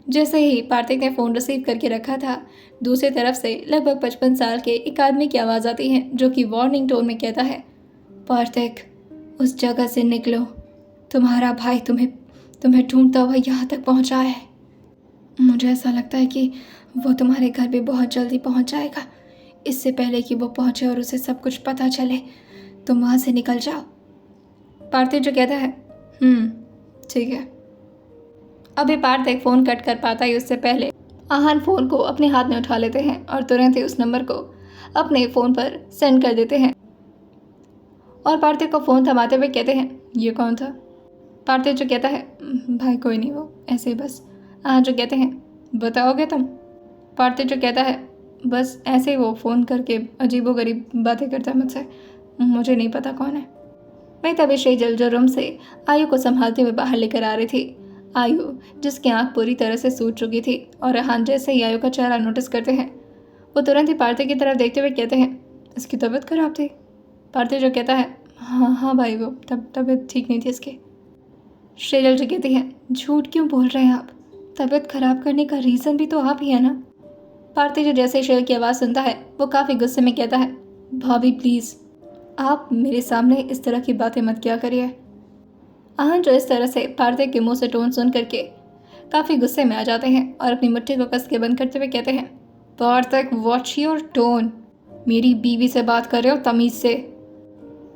जैसे ही पार्थिक ने phone receive करके रखा था, दूसरी तरफ से लगभग 55 साल के एक आदमी की आवाज़ आती है जो कि वार्निंग टोन में कहता है, पार्थिक, उस जगह से निकलो, तुम्हारा भाई तुम्हें तुम्हें ढूंढता हुआ यहाँ तक पहुँचा है। मुझे ऐसा लगता है कि वो तुम्हारे घर भी बहुत जल्दी पहुँच जाएगा। इससे पहले कि वो पहुँचे और उसे सब कुछ पता चले, तुम वहाँ से निकल जाओ। पार्थिक जो कहता है, ठीक है। अभी पार्थिक फ़ोन कट कर पाता ही उससे पहले आहान फ़ोन को अपने हाथ में उठा लेते हैं और तुरंत ही उस नंबर को अपने फ़ोन पर सेंड कर देते हैं और पार्थिक को फ़ोन थमाते हुए कहते हैं, ये कौन था? पार्थिक जो कहता है, भाई कोई नहीं, वो ऐसे ही बस। आहान जो कहते हैं, बताओगे तुम? पार्थिक जो कहता है, बस ऐसे ही वो फ़ोन करके अजीबोगरीब बातें करता है मुझसे, मुझे नहीं पता कौन है। वहीं तभी शेजल जो रूम से आयु को संभालते हुए बाहर लेकर आ रही थी, आयु जिसकी आंख पूरी तरह से सूज चुकी थी, और आहान जैसे ही आयु का चेहरा नोटिस करते हैं, वो तुरंत ही पार्थिक की तरफ देखते हुए कहते हैं, इसकी तबीयत खराब थी? पार्थिक जो कहता है, हाँ भाई, वो तबीयत ठीक नहीं थी इसकी। शेजल जो कहती है, झूठ क्यों बोल रहे हैं आप? तबीयत खराब करने का रीज़न भी तो आप ही है ना? पार्थिक जो जैसे ही शेजल की आवाज़ सुनता है, वो काफ़ी गुस्से में कहता है, भाभी प्लीज़, आप मेरे सामने इस तरह की बातें मत किया करिए। आहान जो इस तरह से पार्थिक के मुंह से टोन सुन करके काफ़ी गुस्से में आ जाते हैं और अपनी मुट्ठी को कस के बंद करते हुए कहते हैं, पार्थिक, वॉच योर टोन, मेरी बीवी से बात कर रहे हो तमीज़ से।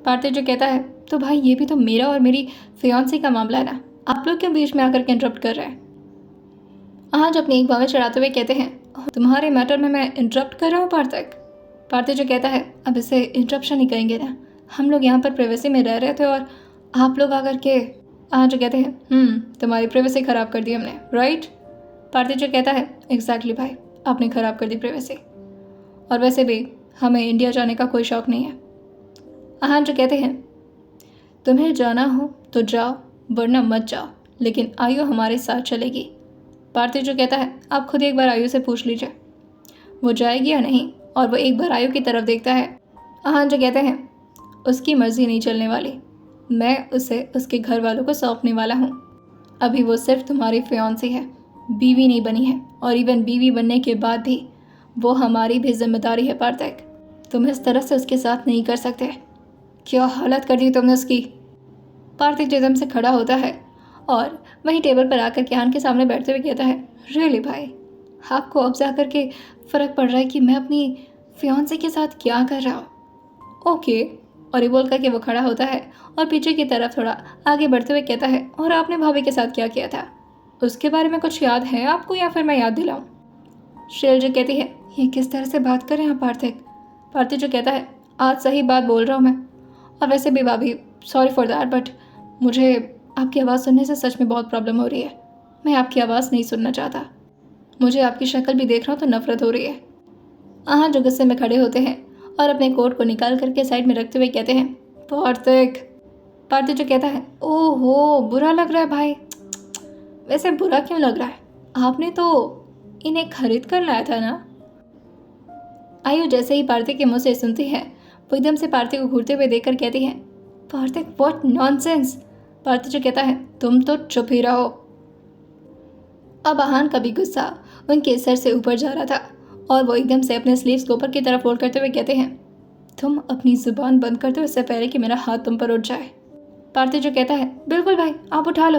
पार्थिक जो कहता है, तो भाई ये भी तो मेरा और मेरी फियांसी का मामला है ना, आप लोग क्यों बीच में आकर के इंटरप्ट कर रहे हैं? आहान जो अपनी एक बाँह चढ़ाते हुए कहते हैं, तुम्हारे मैटर में मैं इंटरप्ट कर रहा हूँ पार्थिक? पार्थिक जो कहता है, अब इसे इंटरप्शन ही कहेंगे ना, हम लोग यहाँ पर प्राइवेसी में रह रहे थे और आप लोग आकर के। आहान जो कहते हैं, तुम्हारी प्राइवेसी ख़राब कर दी हमने, राइट? पार्थिक जो कहता है, एग्जैक्टली भाई, आपने ख़राब कर दी प्राइवेसी, और वैसे भी हमें इंडिया जाने का कोई शौक़ नहीं है। आहान जो कहते हैं, तुम्हें जाना हो तो जाओ, वरना मत जाओ, लेकिन आयु हमारे साथ चलेगी। पार्थिक जो कहता है, आप खुद एक बार आयु से पूछ लीजिए वो जाएगी या नहीं, और वो एक बार आयु की तरफ देखता है। आहान जो कहते हैं, उसकी मर्ज़ी नहीं चलने वाली, मैं उसे उसके घर वालों को सौंपने वाला हूँ। अभी वो सिर्फ तुम्हारी फियांसी है, बीवी नहीं बनी है, और इवन बीवी बनने के बाद भी वो हमारी भी जिम्मेदारी है। पार्थिक, तुम इस तरह से उसके साथ नहीं कर सकते। क्या हालत कर दी तुमने उसकी? पार्थिक एकदम से खड़ा होता है और वहीं टेबल पर आकर के आहान के सामने बैठते हुए कहता है, रियली भाई, आपको अब जा कर के फ़र्क पड़ रहा है कि मैं अपनी फियांसी के साथ क्या कर रहा हूँ? ओके। और ये बोल करके वो खड़ा होता है और पीछे की तरफ थोड़ा आगे बढ़ते हुए कहता है, और आपने भाभी के साथ क्या किया था? उसके बारे में कुछ याद है आपको, या फिर मैं याद दिलाऊं? शेल जो कहती है, ये किस तरह से बात कर रहे हैं पार्थिक? पार्थिक जो कहता है, आज सही बात बोल रहा हूँ मैं, और वैसे भी भाभी, सॉरी फॉर दैट, बट मुझे आपकी आवाज़ सुनने से सच में बहुत प्रॉब्लम हो रही है। मैं आपकी आवाज़ नहीं सुनना चाहता, मुझे आपकी शक्ल भी देख रहा हूँ तो नफरत हो रही है। आहान जो गुस्से में खड़े होते हैं और अपने कोट को निकाल करके साइड में रखते हुए कहते हैं, पार्थिक। पार्थिक जो कहता है, ओहो, बुरा लग रहा है भाई। वैसे बुरा क्यों लग रहा है? आपने तो इन्हें खरीद कर लाया था ना? आयु जैसे ही पार्थिक के मुंह से सुनती है, वो एकदम से पार्थिक को घूरते हुए देखकर कहती है, पार्थिक, व्हाट नॉनसेंस। पार्थिक जो कहता है, तुम तो चुप ही रहो। अब आहान का भी गुस्सा उनके सर से ऊपर जा रहा था और वो एकदम से अपने स्लीव्स को ऊपर की तरफ फोल्ड करते हुए कहते हैं, तुम अपनी जुबान बंद कर दो इससे पहले कि मेरा हाथ तुम पर उठ जाए। पार्थिक जो कहता है, बिल्कुल भाई, आप उठा लो,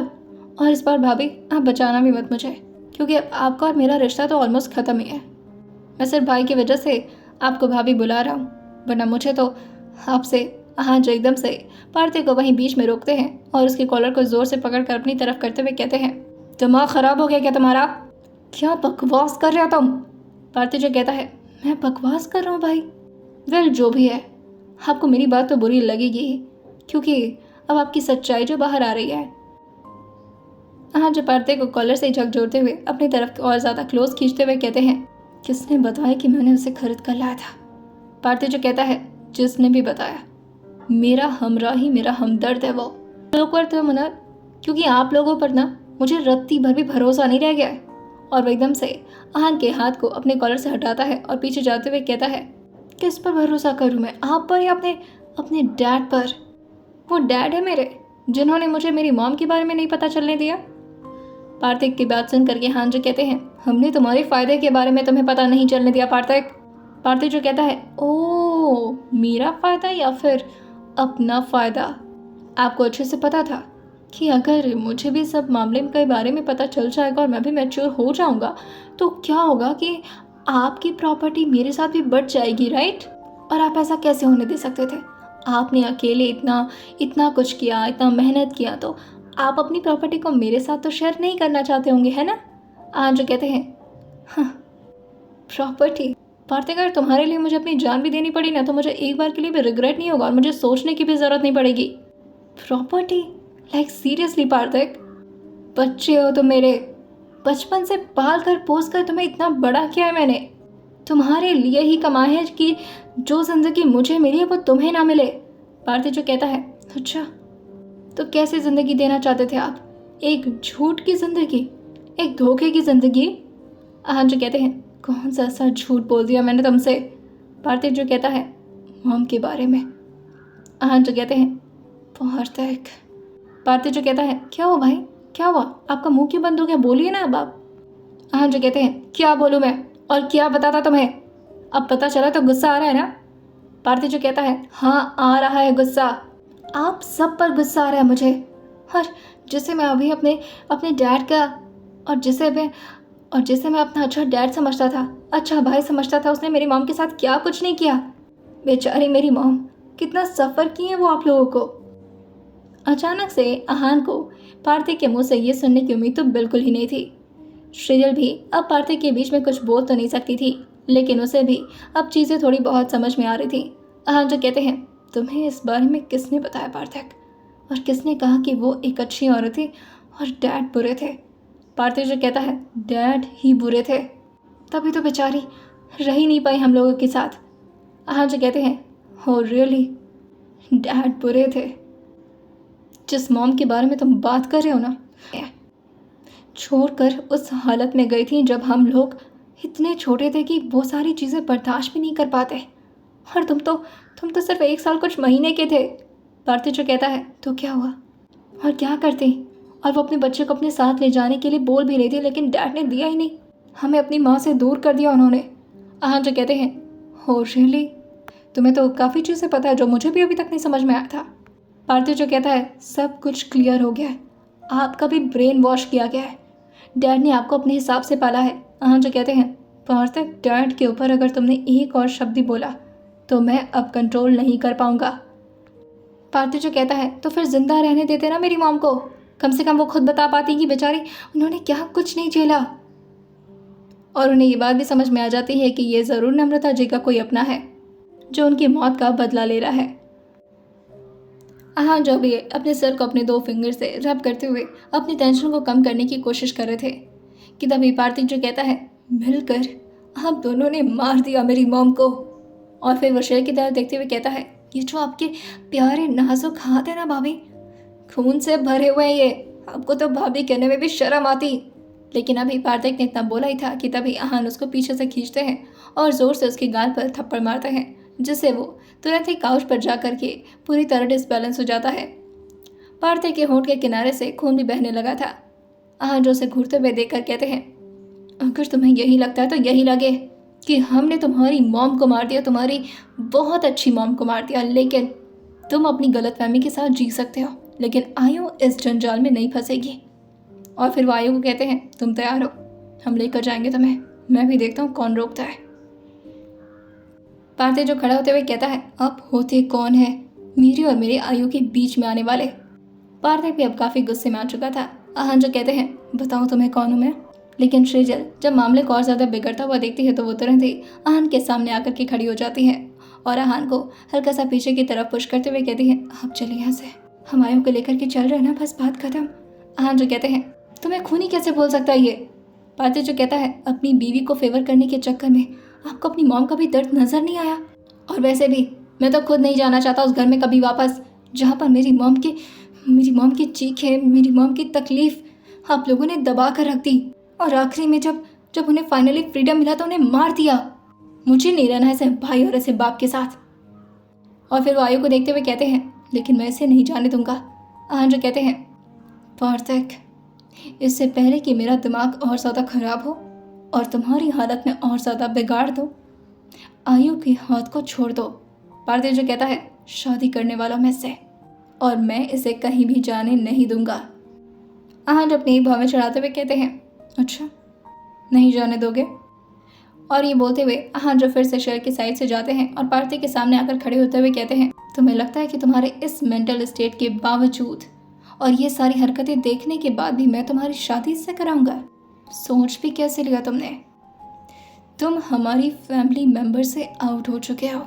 और इस बार भाभी आप बचाना भी मत मुझे, क्योंकि अब आपका और मेरा रिश्ता तो ऑलमोस्ट ख़त्म ही है। मैं सिर्फ भाई की वजह से आपको भाभी बुला रहा हूँ, वरना मुझे तो आपसे। आहान जो एकदम से पार्थिक को वहीं बीच में रोकते हैं और उसके कॉलर को ज़ोर से पकड़ कर अपनी तरफ करते हुए कहते हैं, दिमाग ख़राब हो गया क्या तुम्हारा? क्या बकवास कर रहे हो तुम? पार्थिक जो कहता है, मैं बकवास कर रहा हूँ भाई? वेल, जो भी है, आपको मेरी बात तो बुरी लगेगी, क्योंकि अब आपकी सच्चाई जो बाहर आ रही है। हाँ, जो पार्थिक को कॉलर से झक जोड़ते हुए अपनी तरफ और ज़्यादा क्लोज खींचते हुए कहते हैं, किसने बताया कि मैंने उसे खरीद कर लाया था? पार्थिक जो कहता है, जिसने भी बताया, मेरा हमराही, मेरा हमदर्द है वो लोग पर तो मुनर, क्योंकि आप लोगों पर ना मुझे रत्ती भर भी भरोसा नहीं रह गया है। और वो एकदम से आहान के हाथ को अपने कॉलर से हटाता है और पीछे जाते हुए कहता है, किस पर भरोसा करूं मैं, आप पर या अपने अपने डैड पर? वो डैड है मेरे, जिन्होंने मुझे मेरी मॉम के बारे में नहीं पता चलने दिया। पार्थिक की बात सुन करके हान जो कहते हैं, हमने तुम्हारे फायदे के बारे में तुम्हें पता नहीं चलने दिया पार्थिक। पार्थिक जो कहता है, ओ मेरा फायदा या फिर अपना फायदा? आपको अच्छे से पता था कि अगर मुझे भी सब मामले के बारे में पता चल जाएगा और मैं भी मैच्योर हो जाऊंगा तो क्या होगा कि आपकी प्रॉपर्टी मेरे साथ भी बढ़ जाएगी, राइट? और आप ऐसा कैसे होने दे सकते थे? आपने अकेले इतना इतना कुछ किया, इतना मेहनत किया, तो आप अपनी प्रॉपर्टी को मेरे साथ तो शेयर नहीं करना चाहते होंगे, है ना? आज जो कहते हैं, हाँ प्रॉपर्टी। पार्थिक, अगर तुम्हारे लिए मुझे अपनी जान भी देनी पड़ी ना तो मुझे एक बार के लिए भी रिग्रेट नहीं होगा और मुझे सोचने की भी ज़रूरत नहीं पड़ेगी। प्रॉपर्टी? लाइक सीरियसली पार्थिक, बच्चे हो तुम मेरे, बचपन से पाल कर पोस कर तुम्हें इतना बड़ा किया है मैंने, तुम्हारे लिए ही कमाया है कि जो ज़िंदगी मुझे मिली है वो तुम्हें ना मिले। पार्थिक जो कहता है, अच्छा तो कैसी ज़िंदगी देना चाहते थे आप? एक झूठ की ज़िंदगी, एक धोखे की ज़िंदगी? आहान जो कहते हैं, कौन सा ऐसा झूठ बोल दिया मैंने तुमसे? पार्थिक जो कहता है, मॉम के बारे में। आहान जो कहते हैं, पार्थिक। पार्थिक जो कहता है, क्या हुआ भाई, क्या हुआ? आपका मुंह क्यों बंद हो गया? बोलिए ना अब आप। आहान जो कहते हैं, क्या बोलूँ मैं और क्या बताता तुम्हें? अब पता चला तो गुस्सा आ रहा है ना? पार्थिक जो कहता है, हाँ आ रहा है गुस्सा, आप सब पर गुस्सा आ रहा है मुझे। और जिसे मैं अभी अपने अपने डैड का और जिसे मैं अपना अच्छा डैड समझता था, अच्छा भाई समझता था, उसने मेरी मॉम के साथ क्या कुछ नहीं किया। बेचारी मेरी मॉम, कितना सफ़र की है वो आप लोगों को। अचानक से आहान को पार्थिक के मुंह से ये सुनने की उम्मीद तो बिल्कुल ही नहीं थी। श्रीजल भी अब पार्थिक के बीच में कुछ बोल तो नहीं सकती थी, लेकिन उसे भी अब चीज़ें थोड़ी बहुत समझ में आ रही थी। आहान जो कहते हैं, तुम्हें इस बारे में किसने बताया पार्थिक? और किसने कहा कि वो एक अच्छी औरत थी और डैड बुरे थे? पार्थिक जो कहता है, डैड ही बुरे थे, तभी तो बेचारी रह ही नहीं पाई हम लोगों के साथ। आहान जो कहते हैं, हो रियली, डैड बुरे थे? जिस मॉम के बारे में तुम बात कर रहे हो ना, छोड़कर उस हालत में गई थी जब हम लोग इतने छोटे थे कि वो सारी चीज़ें बर्दाश्त भी नहीं कर पाते। और तुम तो सिर्फ 1 साल कुछ महीने के थे। पार्थिक जो कहता है, तो क्या हुआ? और क्या करती? और वो अपने बच्चे को अपने साथ ले जाने के लिए बोल भी रही थी, लेकिन डैड ने दिया ही नहीं, हमें अपनी माँ से दूर कर दिया उन्होंने। आहान जो कहते हैं, हो रियली, तुम्हें तो काफ़ी चीज़ें पता है जो मुझे भी अभी तक नहीं समझ में आया था। पार्थिक जो कहता है, सब कुछ क्लियर हो गया है, आपका भी ब्रेन वॉश किया गया है, डैड ने आपको अपने हिसाब से पाला है। आहान जो कहते हैं, पार्थिक, डैड के ऊपर अगर तुमने एक और शब्द ही बोला तो मैं अब कंट्रोल नहीं कर पाऊंगा। पार्थिक जो कहता है, तो फिर जिंदा रहने देते ना मेरी मॉम को, कम से कम वो खुद बता पाती कि बेचारी उन्होंने क्या कुछ नहीं झेला। और उन्हें ये बात भी समझ में आ जाती है कि ये ज़रूर नम्रता जी का कोई अपना है जो उनकी मौत का बदला ले रहा है। आहान जो भी अपने सर को अपने 2 फिंगर से रब करते हुए अपनी टेंशन को कम करने की कोशिश कर रहे थे कि तभी पार्थिक जो कहता है, मिलकर आप दोनों ने मार दिया मेरी मॉम को। और फिर वो शेर की तरफ देखते हुए कहता है, ये जो आपके प्यारे नाजुक हाथ है ना भाभी, खून से भरे हुए हैं ये, आपको तो भाभी कहने में भी शर्म आती। लेकिन अभी पार्थिक ने इतना बोला ही था कि तभी आहान उसको पीछे से खींचते हैं और ज़ोर से उसके गाल पर थप्पड़ मारते हैं, जिससे वो तुरंत ही काउच पर जा कर के पूरी तरह डिसबैलेंस हो जाता है। पार्थिक के होंठ के किनारे से खून भी बहने लगा था। आहान जो उसे घूरते हुए देख कर कहते हैं, अगर तुम्हें यही लगता है तो यही लगे कि हमने तुम्हारी मॉम को मार दिया, तुम्हारी बहुत अच्छी मॉम को मार दिया, लेकिन तुम अपनी गलतफहमी के साथ जी सकते हो, लेकिन आयु इस जंजाल में नहीं फंसेगी। और फिर वो आयु को कहते हैं, तुम तैयार हो, हम लेकर जाएंगे तुम्हें, मैं भी देखता हूँ कौन रोकता है। पार्थिक जो खड़ा होते हुए कहता है, आप होते कौन है मेरी और मेरे आयु के बीच में आने वाले? पार्थिक भी अब काफ़ी गुस्से में आ चुका था। आहान जो कहते हैं, बताओ तुम्हें कौन हूँ मैं? लेकिन श्रीजल जब मामले को और ज़्यादा बिगड़ता हुआ देखती है तो वो तुरंत ही आहान के सामने आकर के खड़ी हो जाती है और आहान को हल्का सा पीछे की तरफ पुश करते हुए कहती है, आप चलिए यहाँ से, हम आयु को लेकर के चल रहे हैं ना, बस बात खत्म। आहान जो कहते हैं, तुम्हें खूनी कैसे बोल सकता है ये? पार्थिक जो कहता है, अपनी बीवी को फेवर करने के चक्कर में आपको अपनी मॉम का भी दर्द नजर नहीं आया? और वैसे भी मैं तो खुद नहीं जाना चाहता उस घर में कभी वापस, जहाँ पर मेरी मॉम की चीखें, मेरी मॉम की तकलीफ आप लोगों ने दबा कर रख दी, और आखिरी में जब उन्हें फाइनली फ्रीडम मिला तो उन्हें मार दिया। मुझे नहीं रहना ऐसे भाई और ऐसे बाप के साथ। और फिर वो आयु को देखते हुए कहते हैं, लेकिन मैं इसे नहीं जाने दूंगा। आहान जो कहते हैं, पार्थिक इससे पहले कि मेरा दिमाग और ज़्यादा खराब हो और तुम्हारी हालत में और ज़्यादा बिगाड़ दो, आयु के हाथ को छोड़ दो। पार्थिव जो कहता है, शादी करने वाला मैं से, और मैं इसे कहीं भी जाने नहीं दूंगा। आहन अपनी भाव में चढ़ाते हुए कहते हैं, अच्छा नहीं जाने दोगे? और ये बोलते हुए आहन जो फिर से शहर की साइड से जाते हैं और पार्थिव के सामने आकर खड़े होते हुए कहते हैं, तुम्हें लगता है कि तुम्हारे इस मेंटल स्टेट के बावजूद और ये सारी हरकतें देखने के बाद भी मैं तुम्हारी शादी इससे कराऊंगा? सोच भी कैसे लिया तुमने? तुम हमारी फैमिली मेंबर से आउट हो चुके हो।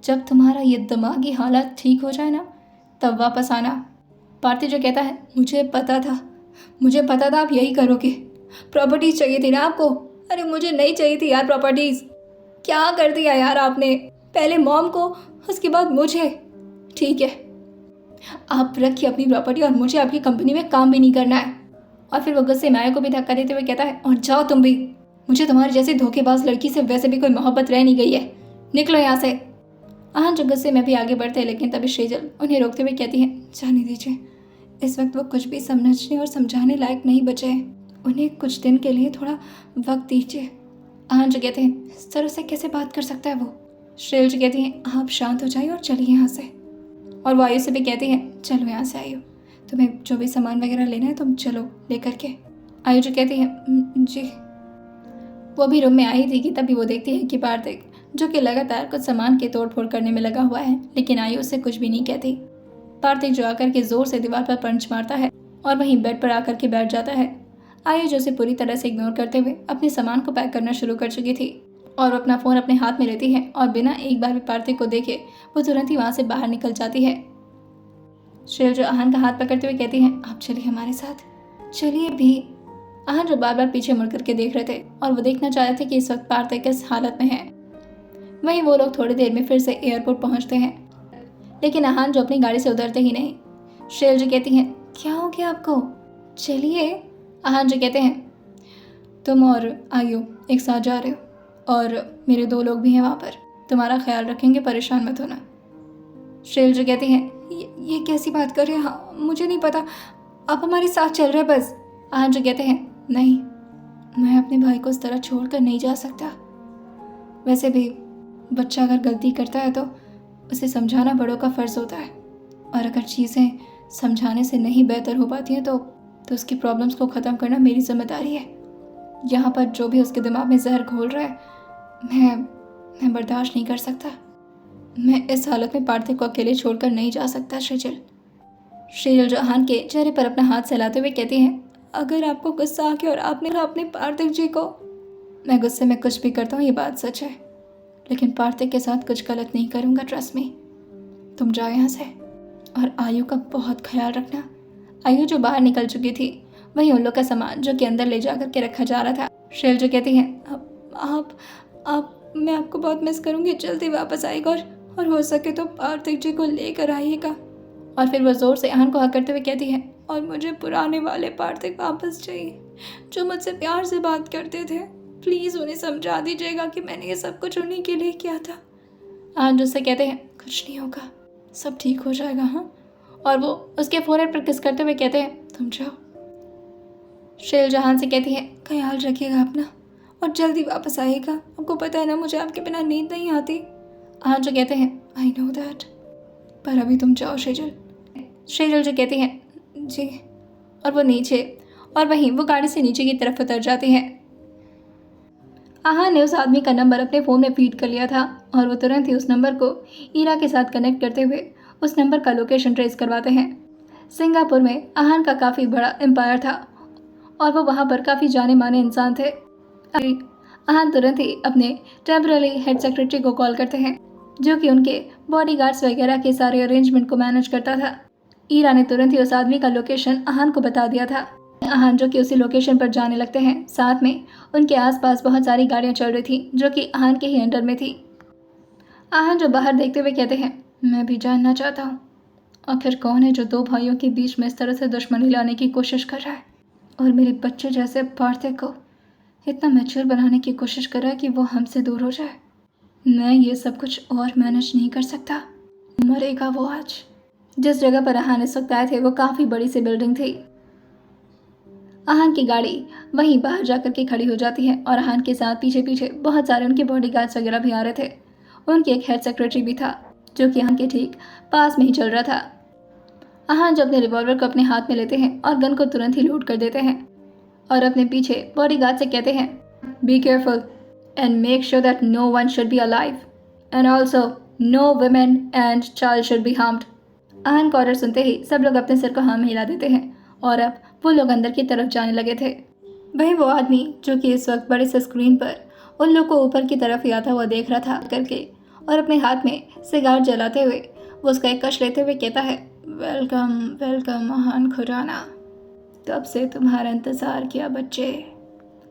जब तुम्हारा ये दिमागी हालत ठीक हो जाए ना, तब वापस आना। पार्थिव जो कहता है, मुझे पता था आप यही करोगे। प्रॉपर्टीज चाहिए थी ना आपको? अरे मुझे नहीं चाहिए थी यार प्रॉपर्टीज। क्या कर दिया यार आपने? पहले मॉम को, उसके बाद मुझे। ठीक है, आप रखिए अपनी प्रॉपर्टी और मुझे आपकी कंपनी में काम भी नहीं करना है। और फिर वो गुस्से में आया को भी धक्का देते हुए कहता है, और जाओ तुम भी। मुझे तुम्हारी जैसी धोखेबाज लड़की से वैसे भी कोई मोहब्बत रह नहीं गई है। निकलो यहाँ से। आहन जो गुस्से में भी आगे बढ़ते हैं, लेकिन तभी श्रीजल उन्हें रोकते हुए कहती है, जाने दीजिए। इस वक्त वो कुछ भी समझने और समझाने लायक नहीं बचे हैं। उन्हें कुछ दिन के लिए थोड़ा वक्त दीजिए। आहन जो कहते हैं, इस तरह से कैसे बात कर सकता है वो? श्रीजल जो कहती हैं, आप शांत हो जाइए और चलिए यहाँ से। और वो आयु से भी कहती हैं, चलो यहाँ से आयु, तुम्हें जो भी सामान वगैरह लेना है तुम चलो लेकर के। आयु जो कहती है, जी। वो भी रूम में आई थी कि तभी वो देखती है कि पार्थिव जो कि लगातार कुछ सामान के तोड़ फोड़ करने में लगा हुआ है, लेकिन आयु उससे कुछ भी नहीं कहती। पार्थिव जो आकर के जोर से दीवार पर पंच मारता है और वहीं बेड पर आकर के बैठ जाता है। आयु जो उसे पूरी तरह से इग्नोर करते हुए अपने सामान को पैक करना शुरू कर चुकी थी और वो अपना फ़ोन अपने हाथ में लेती है और बिना एक बार भी पार्थिव को देखे वो तुरंत ही वहाँ से बाहर निकल जाती है। श्रेयल जो आहन का हाथ पकड़ते हुए कहती है, आप चलिए हमारे साथ, चलिए भी। आहन जो बार बार पीछे मुड़ करके देख रहे थे और वो देखना चाह रहे थे कि इस वक्त पार्थिव किस हालत में है। वहीं वो लोग थोड़ी देर में फिर से एयरपोर्ट पहुंचते हैं, लेकिन आहन जो अपनी गाड़ी से उतरते ही नहीं। श्रेयल जो कहती हैं, क्या हो गया आपको? चलिए। आहन जो कहते हैं, तुम और आयु एक साथ जा रहे हो और मेरे 2 लोग भी हैं वहाँ पर, तुम्हारा ख्याल रखेंगे, परेशान मत होना। श्रेयल जो कहती हैं, ये कैसी बात कर रहे हैं? हाँ, मुझे नहीं पता, आप हमारे साथ चल रहे बस। आहन जो कहते हैं, नहीं, मैं अपने भाई को इस तरह छोड़कर नहीं जा सकता। वैसे भी बच्चा अगर गलती करता है तो उसे समझाना बड़ों का फ़र्ज़ होता है, और अगर चीज़ें समझाने से नहीं बेहतर हो पाती हैं तो उसकी प्रॉब्लम्स को ख़त्म करना मेरी जिम्मेदारी है। यहाँ पर जो भी उसके दिमाग में जहर घोल रहा है मैं बर्दाश्त नहीं कर सकता। मैं इस हालत में पार्थिव को अकेले छोड़कर नहीं जा सकता। श्रीजल जो आहन के चेहरे पर अपना हाथ सहलाते हुए कहती हैं, अगर आपको गुस्सा आ गया और आपने कहा अपने पार्थिव जी को, मैं गुस्से में कुछ भी करता हूँ, ये बात सच है, लेकिन पार्थिव के साथ कुछ गलत नहीं करूँगा, ट्रस्ट मी। तुम जाओ यहाँ से और आयु का बहुत ख्याल रखना। आयु जो बाहर निकल चुकी थी, वहीं उन लोग का सामान जो कि अंदर ले जा कर के रखा जा रहा था। श्रेयल जो कहती हैं, आप मैं आपको बहुत मिस करूँगी, जल्दी वापस आएगा और हो सके तो पार्थिव जी को लेकर आइएगा। और फिर वो जोर से आहन को हक करते हुए कहती है, और मुझे पुराने वाले पार्थिव वापस चाहिए, जो मुझसे प्यार से बात करते थे। प्लीज़ उन्हें समझा दीजिएगा कि मैंने ये सब कुछ उन्हीं के लिए किया था। आहन उससे कहते हैं, कुछ नहीं होगा, सब ठीक हो जाएगा, हाँ। और वो उसके फोरहेड पर किस करते हुए कहते हैं, तुम जाओ। श्रेयल जहान से कहती है, ख्याल रखिएगा अपना और जल्दी वापस आइएगा, आपको पता है ना मुझे आपके बिना नींद नहीं आती। आहन जो कहते हैं, आई नो दैट, पर अभी तुम जाओ श्रेयल। श्रेयल जो कहती हैं, जी। और वो नीचे, और वहीं वो गाड़ी से नीचे की तरफ उतर जाती है। आहन ने उस आदमी का नंबर अपने फ़ोन में फीड कर लिया था और वो तुरंत ही उस नंबर को ईरा के साथ कनेक्ट करते हुए उस नंबर का लोकेशन ट्रेस करवाते हैं। सिंगापुर में आहन का काफ़ी बड़ा एम्पायर था और वो वहाँ पर काफ़ी जाने माने इंसान थे। आहन तुरंत ही अपने टेम्पररी हेड सेक्रेटरी को कॉल करते हैं, जो कि उनके बॉडीगार्ड्स वगैरह के सारे अरेंजमेंट को मैनेज करता था। ईरा ने तुरंत ही उस आदमी का लोकेशन आहन को बता दिया था। आहन जो कि उसी लोकेशन पर जाने लगते हैं। साथ में उनके आसपास बहुत सारी गाड़ियां चल रही थी जो कि आहन के ही अंडर में थी। आहन जो बाहर देखते हुए कहते हैं, मैं भी जानना चाहता हूँ आखिर कौन है जो 2 भाइयों के बीच में इस तरह से दुश्मनी लाने की कोशिश कर रहा है और मेरे बच्चे जैसे पार्थिव को इतना मैच्योर बनाने की कोशिश कर रहा है कि वो हमसे दूर हो जाए। मैं ये सब कुछ और मैनेज नहीं कर सकता, मरेगा वो आज। जिस जगह पर आहन इस वक्त आए थे वो काफ़ी बड़ी सी बिल्डिंग थी। आहान की गाड़ी वहीं बाहर जाकर के खड़ी हो जाती है और आहान के साथ पीछे पीछे बहुत सारे उनके बॉडीगार्ड्स वगैरह भी आ रहे थे। उनके एक हेड सेक्रेटरी भी था जो कि आहान के ठीक पास में ही चल रहा था। आहान जो अपने रिवॉल्वर को अपने हाथ में लेते हैं और गन को तुरंत ही लोड कर देते हैं और अपने पीछे बॉडीगार्ड से कहते हैं, be careful and make sure that no one should be alive and also no women and child should be harmed. Aahan का ऑर्डर सुनते ही सब लोग अपने सिर को हाँ में हिला देते हैं और अब वो लोग अंदर की तरफ जाने लगे थे। वही वो आदमी जो कि इस वक्त बड़े से स्क्रीन पर उन लोग को ऊपर की तरफ ही आता हुआ देख रहा था करके और अपने हाथ में सिगार जलाते हुए वो उसका एक कश लेते हुए कहता है, वेलकम वेलकम आहान खुराना, कब से तुम्हारा इंतज़ार किया बच्चे।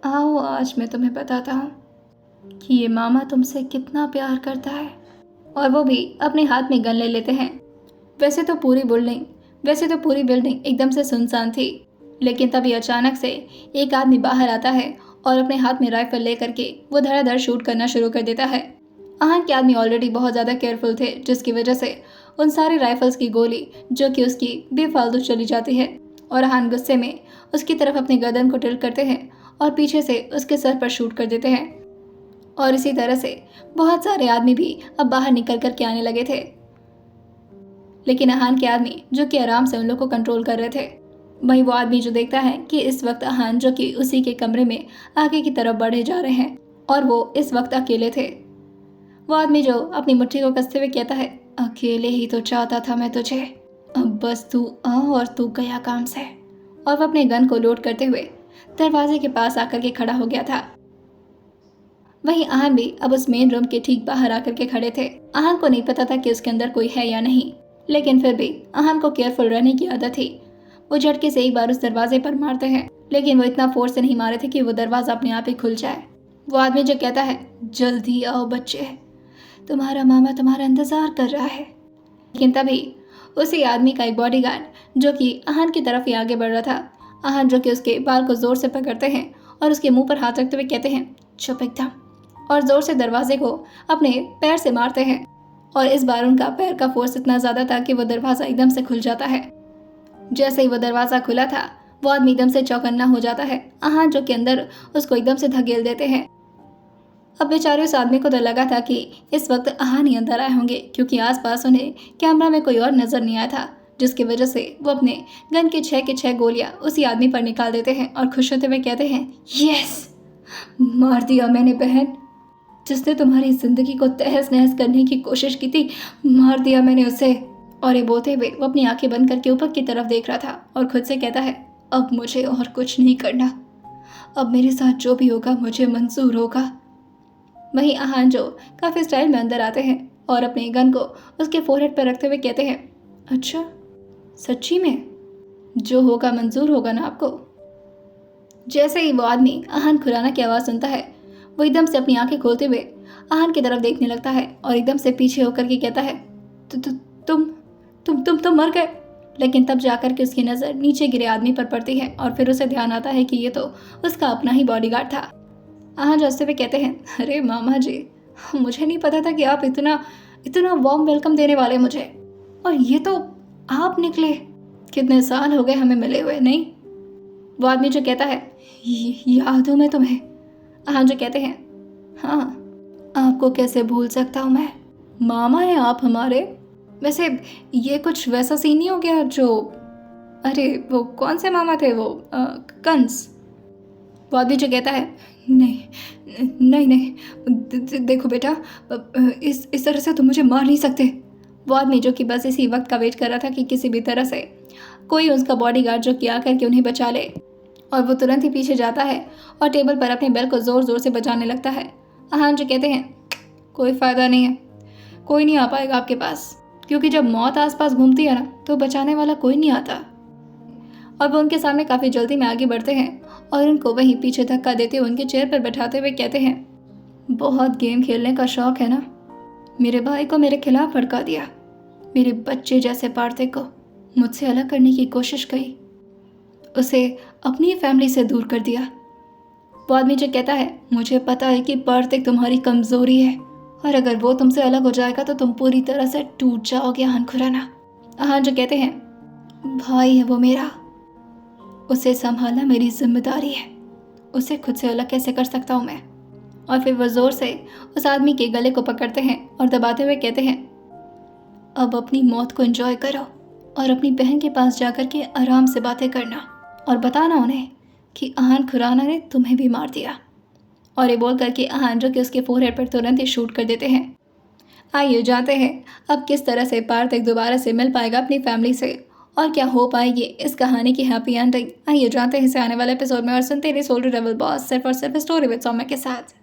आओ आज मैं तुम्हें बताता हूँ कि ये मामा तुमसे कितना प्यार करता है। और वो भी अपने हाथ में गन ले लेते हैं। वैसे तो पूरी बिल्डिंग एकदम से सुनसान थी, लेकिन तभी अचानक से एक आदमी बाहर आता है और अपने हाथ में राइफल लेकर के वो धड़ाधड़ शूट करना शुरू कर देता है। आहान के आदमी ऑलरेडी बहुत ज़्यादा केयरफुल थे, जिसकी वजह से उन सारे राइफल्स की गोली जो कि उसकी बेफालतू चली जाती है और आहान गुस्से में उसकी तरफ अपनी गर्दन को टिल्ट करते हैं और पीछे से उसके सर पर शूट कर देते हैं। और इसी तरह से बहुत सारे आदमी भी अब बाहर निकल कर के आने लगे थे, लेकिन आहान के आदमी जो कि आराम से उन लोग को कंट्रोल कर रहे थे। वही वो आदमी जो देखता है कि इस वक्त आहान जो कि उसी के कमरे में आगे की तरफ बढ़े जा रहे हैं और वो इस वक्त अकेले थे। वो आदमी जो अपनी मुट्ठी को कसते हुए कहता है, अकेले ही तो चाहता था मैं तुझे, अब बस तू आ और तू गया काम से। और वो अपने गन को लोड करते हुए दरवाजे के पास आकर के खड़ा हो गया था। वहीं आहान भी अब उस मेन रूम के ठीक बाहर आकर के खड़े थे। आहान को नहीं पता था कि उसके अंदर कोई है या नहीं, लेकिन फिर भी आहान को केयरफुल रहने की आदत थी। वो झटके से एक बार उस दरवाजे पर मारते हैं, लेकिन वो इतना फोर्स से नहीं मारे थे कि वो दरवाजा अपने आप ही खुल जाए। वो आदमी जो कहता है, जल्दी आओ बच्चे, तुम्हारा मामा तुम्हारा इंतजार कर रहा है। लेकिन तभी उसी आदमी का एक बॉडीगार्ड जो कि आहान की तरफ ही आगे बढ़ रहा था। आहान जो कि उसके बाल को जोर से पकड़ते हैं और उसके मुंह पर हाथ रखते हुए कहते हैं, चुप एकदम, और जोर से दरवाजे को अपने पैर से मारते हैं। और इस बार उनका पैर का फोर्स इतना ज़्यादा था कि वो दरवाज़ा एकदम से खुल जाता है। जैसे ही वो दरवाज़ा खुला था, वो आदमी एकदम से चौकन्ना हो जाता है। आहान जो कि अंदर उसको एकदम से धकेल देते हैं। अब बेचारे उस आदमी को तो लगा था कि इस वक्त आहान ही अंदर आए होंगे, क्योंकि आसपास उन्हें कैमरा में कोई और नज़र नहीं आया था, जिसकी वजह से वो अपने गन की 6 की 6 गोलियां उसी आदमी पर निकाल देते हैं और खुश होते हुए कहते हैं, यस, मार दिया मैंने बहन, जिसने तुम्हारी ज़िंदगी को तहस नहस करने की कोशिश की थी, मार दिया मैंने उसे। और ये बोलते हुए वो अपनी आंखें बंद करके ऊपर की तरफ देख रहा था और खुद से कहता है, अब मुझे और कुछ नहीं करना, अब मेरे साथ जो भी होगा मुझे मंजूर होगा। वहीं आहान जो काफ़ी स्टाइल में अंदर आते हैं और अपने गन को उसके फोरहेड पर रखते हुए कहते हैं, अच्छा सच्ची में जो होगा मंजूर होगा ना आपको। जैसे ही वो आदमी आहान खुराना की आवाज़ सुनता है, वो एकदम से अपनी आंखें खोलते हुए आहान की तरफ देखने लगता है और एकदम से पीछे होकर के कहता है, तुम मर गए। लेकिन तब जाकर के उसकी नज़र नीचे गिरे आदमी पर पड़ती है और फिर उसे ध्यान आता है कि ये तो उसका अपना ही बॉडीगार्ड था। आहान हंसते हुए कहते हैं, अरे मामा जी, मुझे नहीं पता था कि आप इतना वार्म वेलकम देने वाले मुझे, और ये तो आप निकले। कितने साल हो गए हमें मिले हुए, नहीं? वो आदमी जो कहता है, याद हूँ मैं तुम्हें। आहान जो कहते हैं, हाँ, आपको कैसे भूल सकता हूँ मैं, मामा हैं आप हमारे। वैसे ये कुछ वैसा सीन नहीं हो गया जो, अरे वो कौन से मामा थे वो, कंस। वो आदमी जो कहता है, नहीं, देखो बेटा, इस तरह से तुम मुझे मार नहीं सकते। वो आदमी जो कि बस इसी वक्त का वेट कर रहा था कि किसी भी तरह से कोई उसका बॉडीगार्ड जो कि आकर के उन्हें बचा ले, और वो तुरंत ही पीछे जाता है और टेबल पर अपने बेल को ज़ोर ज़ोर से बजाने लगता है। आहान जो कहते हैं, कोई फ़ायदा नहीं है, कोई नहीं आ पाएगा आपके पास, क्योंकि जब मौत आसपास घूमती है ना, तो बचाने वाला कोई नहीं आता। और वो उनके सामने काफ़ी जल्दी में आगे बढ़ते हैं और उनको वहीं पीछे धक्का देते हुए उनके चेयर पर बैठाते हुए कहते हैं, बहुत गेम खेलने का शौक है ना, मेरे भाई को मेरे खिलाफ भड़का दिया, मेरे बच्चे जैसे पार्थिक को मुझसे अलग करने की कोशिश की, उसे अपनी फैमिली से दूर कर दिया। वो आदमी जो कहता है, मुझे पता है कि पार्थिक तुम्हारी कमज़ोरी है, और अगर वो तुमसे अलग हो जाएगा तो तुम पूरी तरह से टूट जाओगे आहान खुराना। आहान जो कहते हैं, भाई है वो मेरा, उसे संभालना मेरी जिम्मेदारी है, उसे खुद से अलग कैसे कर सकता हूँ मैं। और फिर वो जोर से उस आदमी के गले को पकड़ते हैं और दबाते हुए कहते हैं, अब अपनी मौत को एंजॉय करो और अपनी बहन के पास जाकर के आराम से बातें करना और बताना उन्हें कि आहान खुराना ने तुम्हें भी मार दिया। और ये बोल करके आहान जो कि उसके फोरहेड पर तुरंत ही शूट कर देते हैं। आइए जानते हैं अब किस तरह से पार्थिक दोबारा से मिल पाएगा अपनी फैमिली से और क्या हो पाएगी इस कहानी की हैप्पी एंडिंग। आइए जानते हैं इसे आने वाले एपिसोड में और सुनते रहिए सोल्जर डबल बॉस सिर्फ और सिर्फ स्टोरी विद सौम्या के साथ।